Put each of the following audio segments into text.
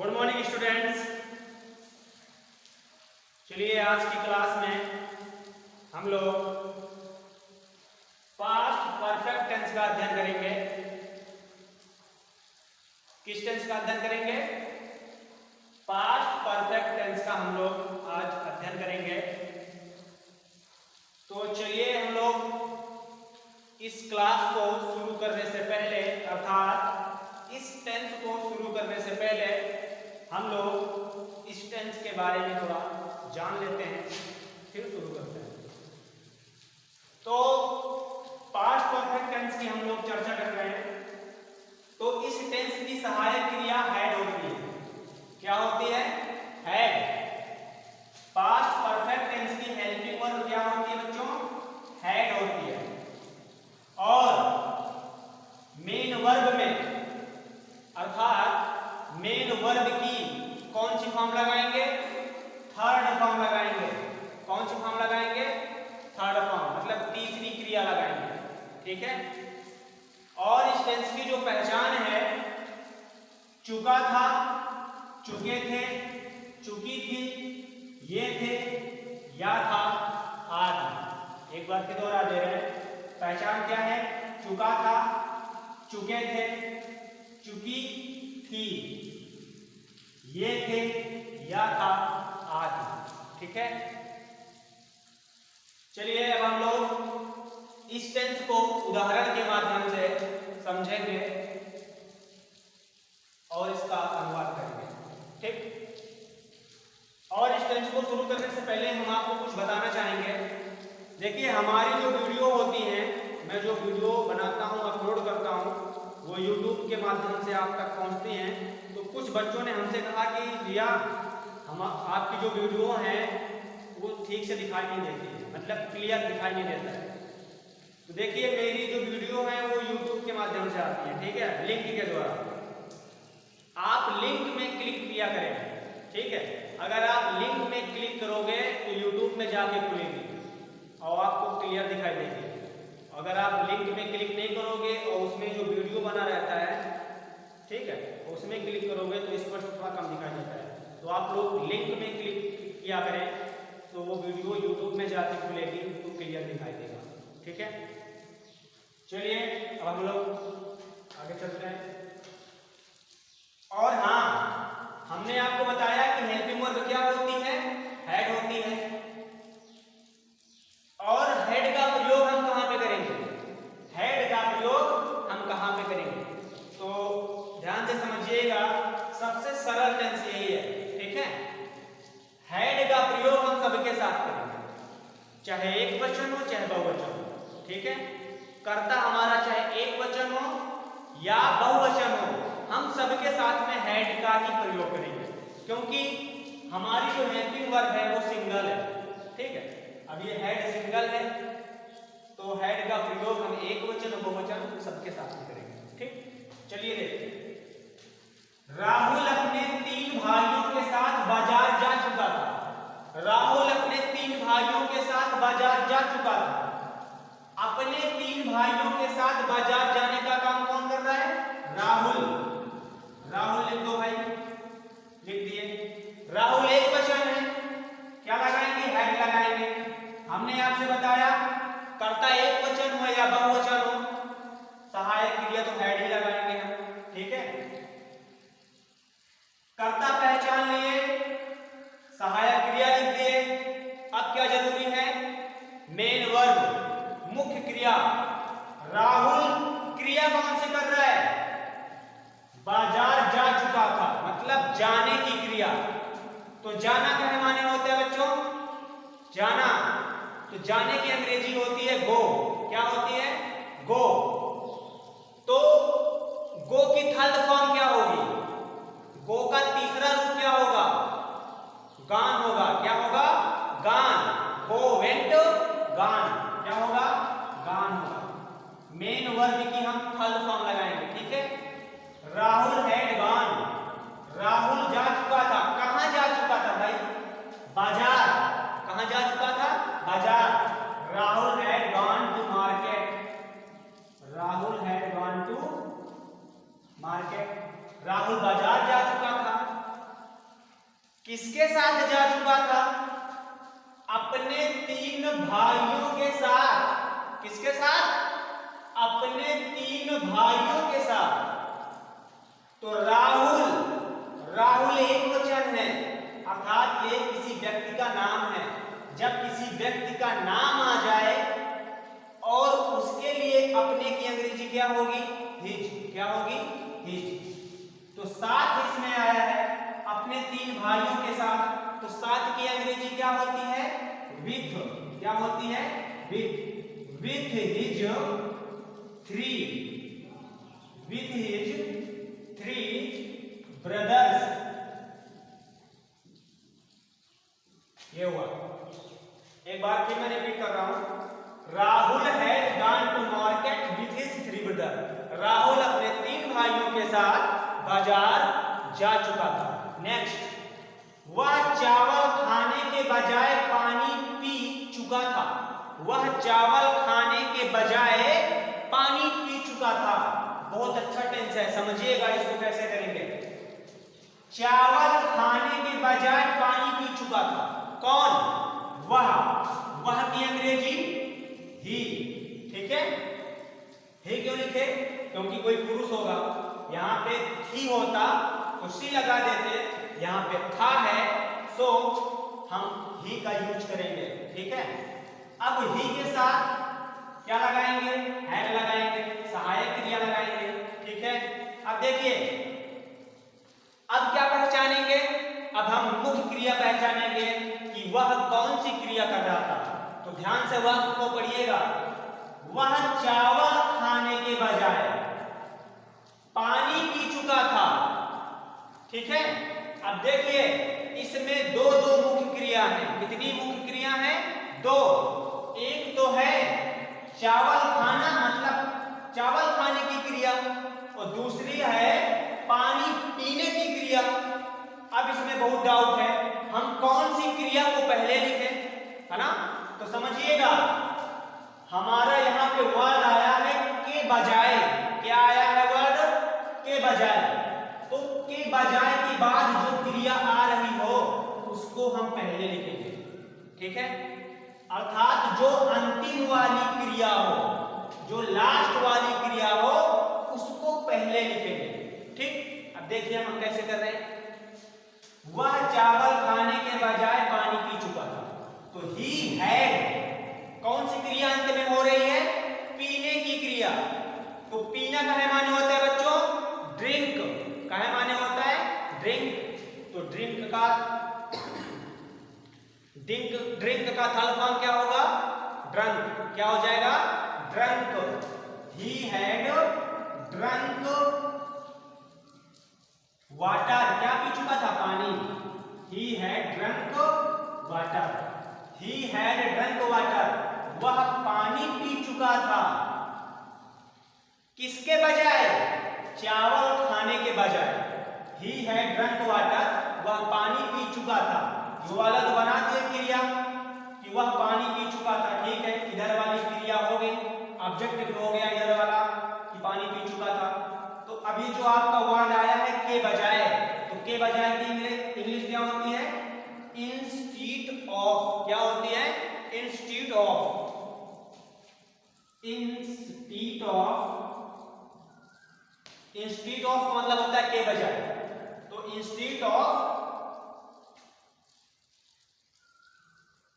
Good morning students. चलिए आज की क्लास में हम लोग पास्ट परफेक्ट टेंस का अध्ययन करेंगे। किस टेंस का अध्ययन करेंगे? पास्ट परफेक्ट टेंस का हम लोग आज अध्ययन करेंगे। तो चलिए हम लोग इस क्लास को शुरू करने से पहले अर्थात इस टेंस को शुरू करने से पहले हम लोग इस टेंस के बारे में थोड़ा जान लेते हैं, फिर शुरू करते हैं। तो पास्ट परफेक्ट टेंस की हम लोग चर्चा कर रहे हैं। तो इस टेंस की सहायक क्रिया हैड होती है। क्या होती है? हैड। पास्ट परफेक्ट टेंस की हेल्पिंग वर्ब क्या होती है बच्चों? हैड होती है। और मेन वर्ब में अर्थात मेन वर्ब की कौन सी फॉर्म लगाएंगे? थर्ड फॉर्म लगाएंगे। कौन सी फॉर्म लगाएंगे? थर्ड फॉर्म, मतलब तीसरी क्रिया लगाएंगे। ठीक है। और इस टेंस की जो पहचान है, चुका था, चुके थे, चुकी थी, ये थे, या था, आदि। एक बार फिर दोहरा दे रहे हैं। पहचान क्या है? चुका था, चुके थे, चुकी थी, ये थे, या था, आदि। ठीक है। चलिए अब हम लोग इस टेंस को उदाहरण के माध्यम से समझेंगे और इसका अनुवाद करेंगे। ठीक। और इस टेंस को शुरू करने से पहले हम आपको कुछ बताना चाहेंगे। देखिए, हमारी जो वीडियो होती है, मैं जो वीडियो बनाता हूँ, अपलोड करता हूँ, वो YouTube के माध्यम से आप तक पहुँचती हैं। तो कुछ बच्चों ने हमसे कहा कि भैया हम आपकी जो वीडियो है वो ठीक से दिखाई नहीं देती है, मतलब क्लियर दिखाई नहीं देता है। तो देखिए, मेरी जो वीडियो है वो YouTube के माध्यम से आती है। ठीक है, लिंक के द्वारा। आप लिंक में क्लिक किया करें। ठीक है। अगर आप लिंक में क्लिक करोगे तो YouTube में जाके खुलेगी और आपको क्लियर दिखाई देगी। अगर आप लिंक में क्लिक नहीं करोगे और उसमें जो वीडियो बना रहता है, ठीक है, उसमें क्लिक करोगे तो स्पष्ट थोड़ा कम दिखाई देता है। तो आप लोग लिंक में क्लिक किया करें तो वो वीडियो YouTube में जाके खुलेगी तो क्लियर दिखाई देगा। ठीक है। चलिए अब हम लोग आगे चलते हैं। और हाँ, हमने आपको बताया कि हेल्पिंग वर्ब क्या होती है? हैड होती है। और हेड का प्रयोग हम कहां पे करेंगे? हेड का प्रयोग हम कहां पे करेंगे? तो ध्यान से समझिएगा, सबसे सरल टेंस यही है। ठीक है। हेड का प्रयोग हम सबके साथ करेंगे, चाहे एक वचन हो चाहे बहुवचन हो। ठीक है। कर्ता हमारा चाहे एक वचन हो या बहुवचन हो, हम सबके साथ में हेड का ही प्रयोग करेंगे, क्योंकि हमारी जो हेल्पिंग वर्ब है वो सिंगल है। ठीक है। अब ये हेड सिंगल है तो हेड का प्रयोग हम एक वचन और बहुवचन सबके साथ में करेंगे। ठीक। चलिए देखते हैं। राहुल अपने 3 भाइयों के साथ बाजार जा चुका था। राहुल अपने 3 भाइयों के साथ बाजार जा चुका था। अपने 3 भाइयों के साथ बाजार जाने का काम कौन कर रहा है? राहुल। राहुल लिख दो भाई, लिख दिए। राहुल एक वचन है, क्या लगाएंगे? हेड लगाएंगे। हमने आपसे बताया कर्ता एक वचन हो या बहुवचन हो, सहायक क्रिया तो हेड ही लगाएंगे हम। ठीक है। कर्ता पहचान लिए, सहायक क्रिया लिख दिए। अब क्या जरूरी है? मेन वर्ब, मुख्य क्रिया। राहुल क्रिया कौन से कर रहा है? बाजार जा चुका था, मतलब जाने की क्रिया। तो जाना के माने होते हैं बच्चों? जाना। तो जाने की अंग्रेजी होती है गो। क्या होती है? गो। तो गो की थर्ड फॉर्म क्या होगी? गो का तीसरा रूप क्या होगा? गान होगा। क्या होगा? गान। गो वेंट गान। क्या होगा? गान होगा। मेन वर्ब की हम थर्ड फॉर्म लगाएंगे। ठीक है। Rahul had gone. राहुल जा चुका था। कहां जा चुका था भाई? बाजार। कहां जा चुका था? बाजार। Rahul had gone to market. Rahul had gone to market. Rahul बाजार जा चुका था। किसके साथ? अपने 3 भाइयों के साथ। तो राहुल, राहुल एक वचन है, अर्थात ये किसी व्यक्ति का नाम है। जब किसी व्यक्ति का नाम आ जाए और उसके लिए अपने की अंग्रेजी क्या होगी? हिज। क्या होगी? हिज। तो साथ इसमें आया है, अपने 3 भाइयों के साथ। तो साथ की अंग्रेजी क्या होती है? विथ। क्या होती है? With. With his 3, with his 3 brothers. ये हुआ। एक बार फिर मैं रिपीट कर रहा हूं। Rahul had gone to market with his 3 brother. Rahul अपने 3 भाइयों के साथ बाजार जा चुका था। नेक्स्ट, वह चावल खाने के बजाय पानी पी चुका था। वह चावल खाने के बजाय पानी पी चुका था। बहुत अच्छा टेंस है, समझिएगा इसको कैसे करेंगे। चावल खाने के बजाय पानी पी चुका था। कौन? वह। वह की अंग्रेजी ही। ठीक है? ही क्यों लिखे? क्योंकि कोई पुरुष होगा, यहाँ पे ही होता तो सी लगा देते, यहाँ पे था है, सो हम ही का यूज करेंगे। ठीक है? अब ही के साथ क्या लगाएंगे? हैड लगाएंगे, सहायक क्रिया लगाएंगे। ठीक है? अब देखिए, अब क्या पहचानेंगे? अब हम मुख्य क्रिया पहचानेंगे कि वह कौन सी क्रिया कर रहा था। तो ध्यान से वाक्य को पढ़िएगा। वह चावल खाने के बजाय पानी पी चुका था। ठीक है? अब देखिए, इसमें दो मुख्य क्रिया है। कितनी मुख्य क्रिया है? 2। एक तो है चावल खाना, मतलब चावल खाने की क्रिया, और दूसरी है पानी पीने की क्रिया। अब इसमें बहुत डाउट है, हम कौन सी क्रिया को पहले लिखें, है ना? तो समझिएगा, हमारा यहाँ पे वर्ड आया है के बजाय। क्या आया है वर्ड? के बजाय। तो के बजाय के बाद जो क्रिया आ रही हो उसको हम पहले लिखेंगे। ठीक है? अर्थात जो अंतिम वाली क्रिया हो, जो लास्ट वाली क्रिया हो, उसको पहले लिखेंगे। ठीक? अब देखिए हम कैसे कर रहे हैं। वह चावल खाने के बजाय पानी पी चुका था। तो ही हैड, कौन सी क्रिया अंत में हो रही है? पीने की क्रिया। तो पीना काहे माने होता है बच्चों? ड्रिंक। काहे माने होता है? ड्रिंक। तो ड्रिंक का थर्ड फॉर्म क्या होगा? ड्रंक। क्या हो जाएगा? Drunk. He had drunk water. क्या पी चुका था? पानी। He had drunk water. He had drunk water. वह पानी पी चुका था। किसके बजाय? चावल खाने के बजाय। ही हैड ड्रंक वाटर, वह पानी पी चुका था। ये वाला तो बना दिए क्रिया कि वह पानी पी चुका था। ठीक है? इधर वाली क्रिया हो गई, ऑब्जेक्टिव हो गया इधर वाला कि पानी पी चुका था। तो अभी जो आपका वर्ड आया है के बजाय, तो के बजाय की इंग्लिश क्या होती है? Instead of. क्या होती है? Instead of. Instead of. Instead of मतलब होता है के बजाय। तो instead of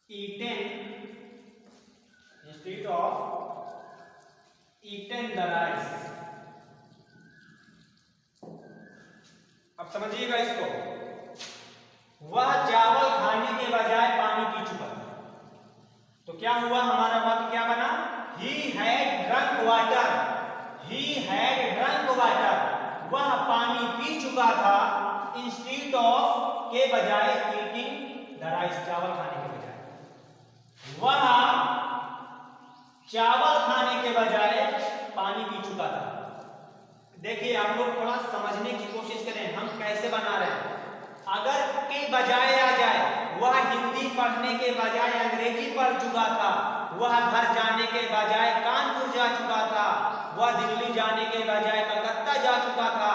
eaten, instead of eaten the rice. अब समझिएगा इसको। वह चावल खाने के बजाय पानी पी चुका था। तो क्या हुआ? हमारा वाक्य क्या बना? He had drunk water. He had drunk water. वह पानी पी चुका था। Instead of के बजाय eating the rice, चावल खाने के बजाय। वह चावल खाने के बजाय पानी पी चुका था। देखिए, आप लोग थोड़ा समझने की कोशिश करें, हम कैसे बना रहे हैं। अगर के बजाय आ जाए, वह हिंदी पढ़ने के बजाय अंग्रेजी पढ़ चुका था। वह घर जाने के बजाय कानपुर जा चुका था। वह दिल्ली जाने के बजाय कलकत्ता जा चुका था।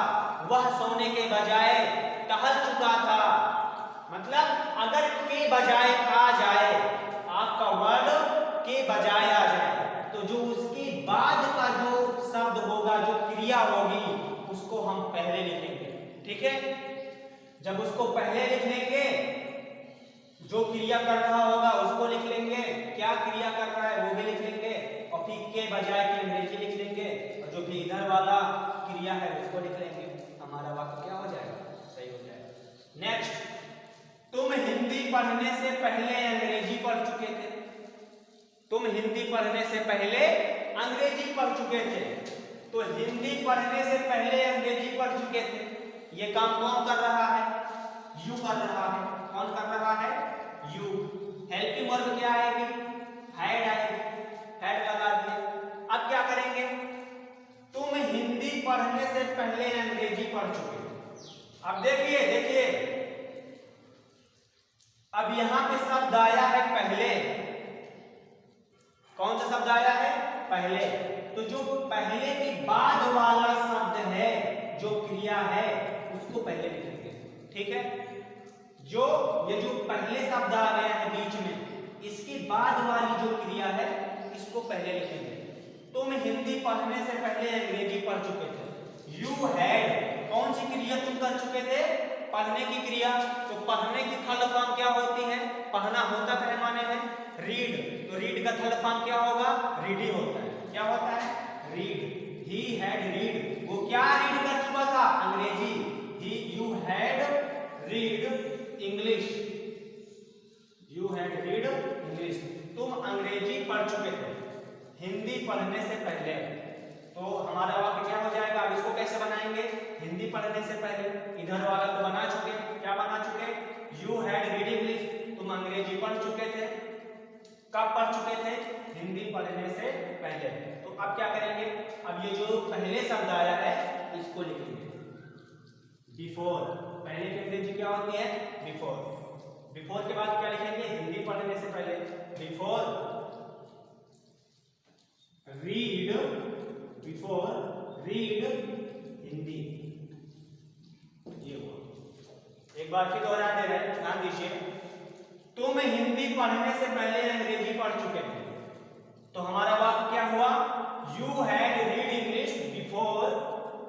वह सोने के बजाय टहल चुका था। मतलब अगर के बजाय आ जाए, आपका वर्ड के बजाय आ जाए, तो जो बाद का जो शब्द होगा, जो क्रिया होगी, उसको हम पहले लिखेंगे। ठीक है, जब उसको पहले लिख लेंगे, जो क्रिया कर रहा होगा उसको लिख लेंगे, क्या क्रिया कर रहा है वो भी लिख लेंगे, और फिर के बजाय की अंग्रेजी लिख लेंगे, और जो भी इधर वाला क्रिया है उसको लिख लेंगे। हमारा वाक्य क्या हो जाएगा, सही हो जाएगा। नेक्स्ट, तुम हिंदी पढ़ने से पहले अंग्रेजी पढ़ चुके थे। तुम हिंदी पढ़ने से पहले अंग्रेजी पढ़ चुके थे। तो हिंदी पढ़ने से पहले अंग्रेजी पढ़ चुके थे, ये काम कौन कर रहा है, यू कर रहा है। कौन कर रहा है, यू। हेल्पिंग वर्ब क्या आएगी, हैड आएगी, हैड लगा दिए। अब क्या करेंगे, तुम हिंदी पढ़ने से पहले अंग्रेजी पढ़ चुके। अब देखिए देखिए, अब यहां पे शब्द आया है पहले। कौन सा शब्द आया है, पहले। तो जो पहले के बाद वाला शब्द है, जो क्रिया है, उसको पहले लिखेंगे। ठीक है, जो ये जो पहले शब्द आ गया है बीच में, इसके बाद वाली जो क्रिया है, इसको पहले लिखेंगे। तुम हिंदी पढ़ने से पहले अंग्रेजी पढ़ चुके थे। यू हैड, कौन सी क्रिया तुम कर चुके थे, पढ़ने की क्रिया। तो पढ़ने की थर्ड फॉर्म क्या होती है, पढ़ना होता है माने है रीड। तो रीड का थर्ड फॉर्म क्या होगा, रीड ही होता है। क्या होता है, रीड। ही हैड रीड, वो क्या रीड कर चुका था, अंग्रेजी। ही, you had read English, you had read English. तुम अंग्रेजी पढ़ चुके थे हिंदी पढ़ने से पहले। तो हमारा वाक्य क्या हो जाएगा, अब इसको कैसे बनाएंगे, हिंदी पढ़ने से पहले। इधर वाला तो बना चुके, क्या बना चुके, यू हैड रीड इंग्लिश, तुम अंग्रेजी पढ़ चुके थे। कब पढ़ चुके थे, हिंदी पढ़ने से पहले। तो अब क्या करेंगे, अब ये जो पहले शब्द आया है इसको लिखेंगे बिफोर। पहले की अंग्रेजी क्या होती है, बिफोर। बिफोर के बाद क्या लिखेंगे, हिंदी पढ़ने से पहले। Before read, before read Hindi. ये हुआ। एक बार फिर दोहरा दे रहे हैं, ध्यान दीजिए। तुम हिंदी पढ़ने से पहले अंग्रेजी पढ़ चुके थे। तो हमारा वाक्य क्या हुआ, you had read English before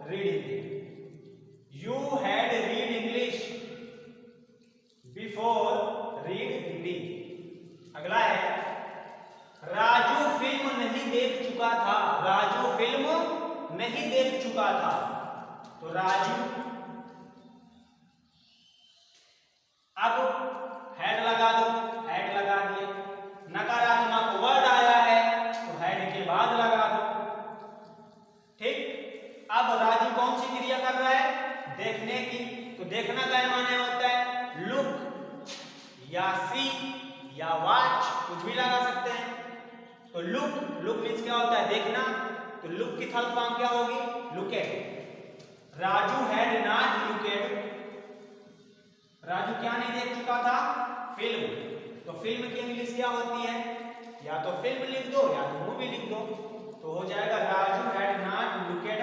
read Hindi. You had read English before read Hindi. अगला है, राजू फिल्म नहीं देख चुका था। राजू फिल्म नहीं देख चुका था। तो राजू, अब हेड लगा दो, हेड लगा दिए। नकारात्मक वर्ड आया है तो हेड के बाद लगा दो। ठीक, अब राजू कौन सी क्रिया कर रहा है, देखने की। तो देखना का माने होता है लुक या सी या वॉच, कुछ भी लगा सकते हैं। तो लुक, लुक मीन्स क्या होता है, देखना। तो लुक की थर्ड फॉर्म क्या होगी, लुकेड। राजू हैड नॉट लुकेड, राजू क्या नहीं देख चुका था, फिल्म। तो फिल्म की इंग्लिश क्या होती है, या तो फिल्म लिख दो या तो मूवी लिख दो। तो हो जाएगा राजू हैड नॉट लुकेड,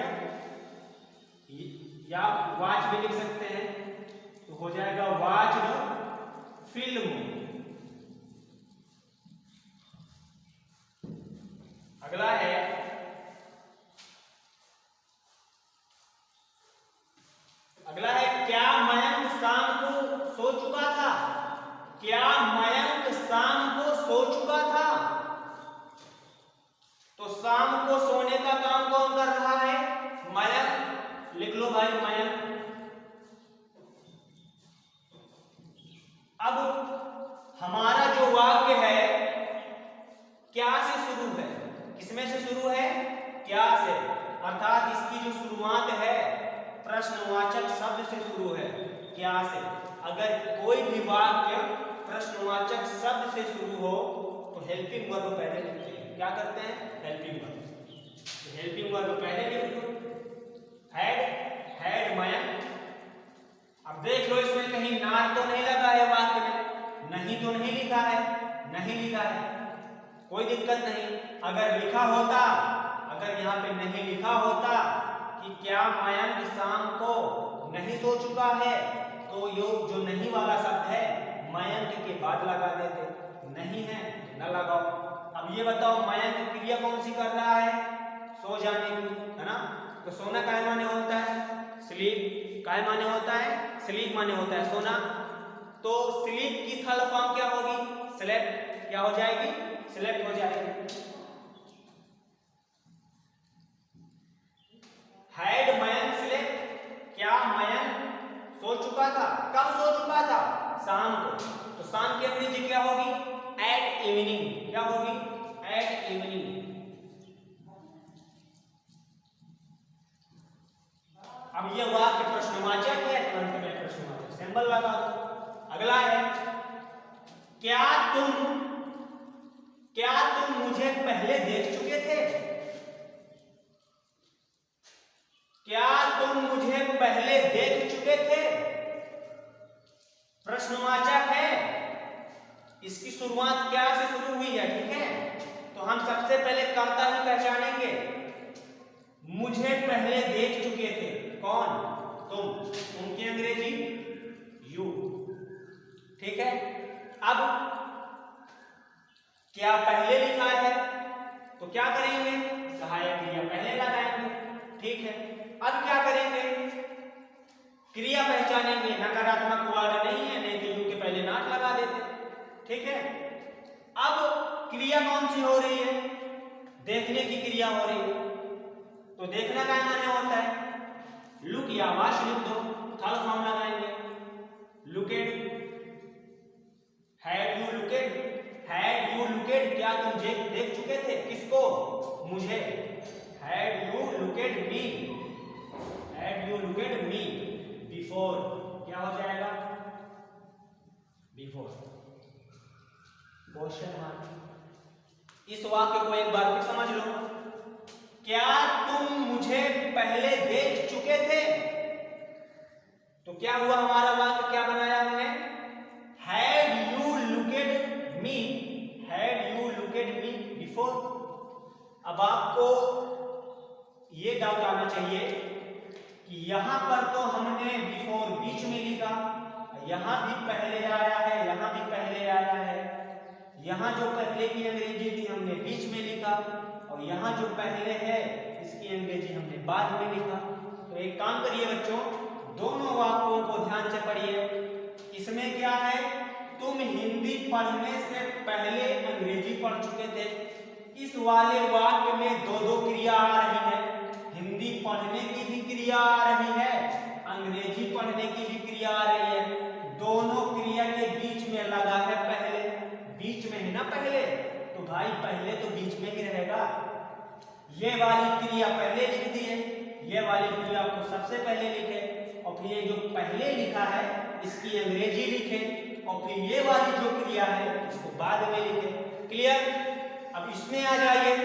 या वॉच भी लिख सकते हैं। तो हो जाएगा वॉच्ड फिल्म। अगला है, अगला है, क्या मयंक शाम को सो चुका था। क्या मयंक शाम को सो चुका था। तो शाम को सोने का काम कौन कर रहा है, मयंक। लिख लो भाई, मयंक। अब हमारा जो वाक्य है क्या से शुरू है, किसमें से शुरू है, क्या से। अर्थात इसकी जो शुरुआत है प्रश्नवाचक शब्द से शुरू है, क्या से। अगर कोई भी वाक्य प्रश्नवाचक शब्द से शुरू हो तो हेल्पिंग वर्ब पहले लिखते हैं। क्या करते हैं, हेल्पिंग वर्ब। तो हेल्पिंग वर्ब पहले लिख दो, हैड, हैड मयंक। अब देख लो इसमें कहीं नाट तो नहीं लगा है वाक्य में, नहीं तो नहीं लिखा है, नहीं लिखा है, कोई दिक्कत नहीं। अगर लिखा होता, अगर यहाँ पे नहीं लिखा होता कि क्या मयंक शाम को नहीं सो चुका है, तो ये जो नहीं वाला शब्द है मयंक के बाद लगा देते। नहीं है न लगाओ। अब ये बताओ, मयंक क्रिया कौन सी कर रहा है, तो सोना काय माने होता है? स्लीप। काय माने होता है? स्लीप माने होता है सोना। तो स्लीप की थर्ड फॉर्म क्या होगी? स्लेप्ट। क्या हो जाएगी? स्लेप्ट हो जाएगी। Had Mayank slept? क्या मयंक सो चुका था? कब सो चुका था? शाम को। तो शाम की अंग्रेजी क्या होगी? At evening. क्या होगी? At evening. अब ये वाक्य प्रश्नवाचक है, अंत में प्रश्नवाचक सिंबल लगा दो। अगला है क्या तुम मुझे पहले देख चुके थे? क्या तुम मुझे पहले देख चुके थे? प्रश्नवाचक है। इसकी शुरुआत क्या से शुरू हुई है? ठीक है, तो हम सबसे पहले कर्ता ही पहचानेंगे। मुझे पहले देख चुके थे। कौन? तुम की अंग्रेजी यू। ठीक है, अब क्या पहले लिखा है तो क्या करेंगे? सहायक क्रिया पहले लगाएंगे। ठीक है, अब क्या करेंगे? क्रिया पहचानेंगे। नकारात्मक वर्ड नहीं है, नहीं तो यू के पहले नॉट लगा देते। ठीक है, अब क्रिया कौन सी हो रही है? देखने की क्रिया हो रही है। तो देखना क्या माने होता है? लुक या वॉच लिख दो, थर्ड फॉर्म लगाएंगे। Looked. Had you looked? Had you looked? क्या तुम देख चुके थे? किसको? मुझे। Had you looked me? Had you looked me before? क्या हो जाएगा? बिफोर। Question mark. इस वाक्य को एक बार फिर समझ लो। क्या तुम मुझे पहले देख चुके थे? तो क्या हुआ? हमारा वाक्य क्या बनाया हमने? Had you looked me? Had you looked me before? अब आपको ये डाउट आना चाहिए कि यहां पर तो हमने बिफोर बीच में लिखा, यहां भी पहले आया है, यहां भी पहले आया है। यहां जो पहले की अंग्रेजी थी हमने बीच में लिखा, और यहां जो पहले है इसकी अंग्रेजी हमने बाद में लिखा। तो एक काम करिए बच्चों, दोनों वाक्यों को ध्यान से पढ़िए। इसमें क्या है? तुम हिंदी पढ़ने से पहले अंग्रेजी पढ़ चुके थे। इस वाले वाक्य में दो दो क्रिया आ रही है। हिंदी पढ़ने की भी क्रिया आ रही है, अंग्रेजी पढ़ने की भी क्रिया आ रही है। दोनों क्रिया के बीच में लगा है पहले। बीच में है ना पहले, तो भाई पहले तो बीच में ही रहेगा। ये वाली क्रिया पहले लिख दी है, ये वाली क्रिया को सबसे पहले लिखे, और फिर ये जो पहले लिखा है इसकी अंग्रेजी लिखे, और फिर ये वाली जो क्रिया है इसको बाद में लिखे। क्लियर? अब इसमें आ जाइए।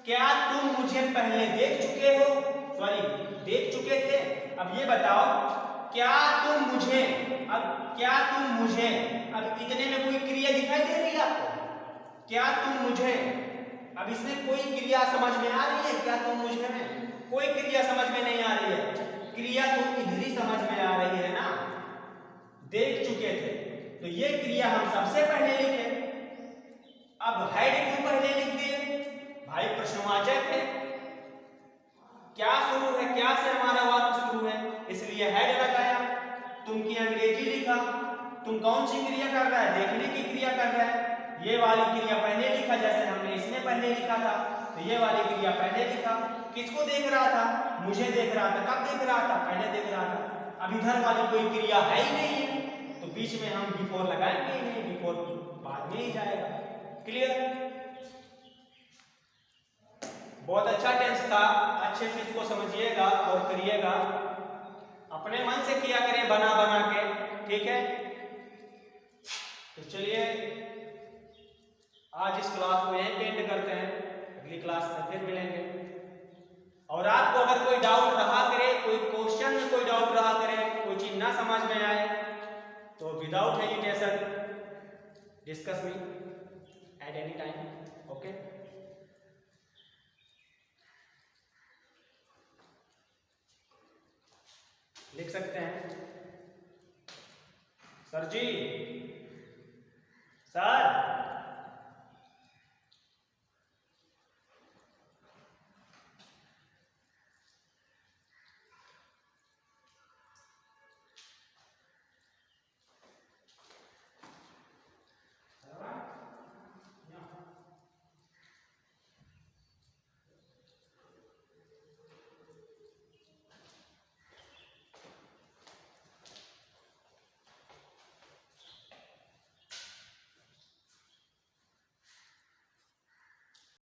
क्या तुम मुझे पहले देख चुके हो? सॉरी, देख चुके थे। अब ये बताओ, क्या तुम मुझे, अब इतने में कोई क्रिया दिखाई दे रही है आपको? क्या तुम मुझे, अब इसमें कोई क्रिया समझ में आ रही है? क्या तुम मुझे में कोई क्रिया समझ में नहीं आ रही है। क्रिया तो इधर ही समझ में आ रही है ना, देख चुके थे। तो ये क्रिया हम सबसे पहले लिखे। अब हैड क्यों पहले लिख दिए? भाई प्रश्नवाचक है। क्या शुरू है? क्या से हमारा वाक्य शुरू है, इसलिए हैड लगाया। तुम की अंग्रेजी लिखा। तुम कौन सी क्रिया कर रहा है? देखने की क्रिया कर रहा है। ये वाली क्रिया पहले लिखा, जैसे हमने इसमें पहले लिखा था, तो ये वाली क्रिया पहले लिखा। किसको देख रहा था? मुझे देख रहा था। कब देख रहा था? पहले देख रहा था। अब इधर वाली कोई क्रिया है ही नहीं है, तो बीच में हम बिफोर लगाएंगे ही नहीं, बिफोर बाद में ही जाएगा। क्लियर? बहुत अच्छा टेंस था, अच्छे से इसको समझिएगा और करिएगा। अपने मन से किया करें, बना बना के। ठीक है, तो चलिए आज इस क्लास को यहीं पे एंड करते हैं, अगली क्लास में फिर मिलेंगे। और आपको अगर कोई डाउट रहा करे, कोई क्वेश्चन में कोई डाउट रहा करे, कोई चीज ना समझ में आए, तो without hesitation discuss me at any time. Okay, लिख सकते हैं। सर जी, सर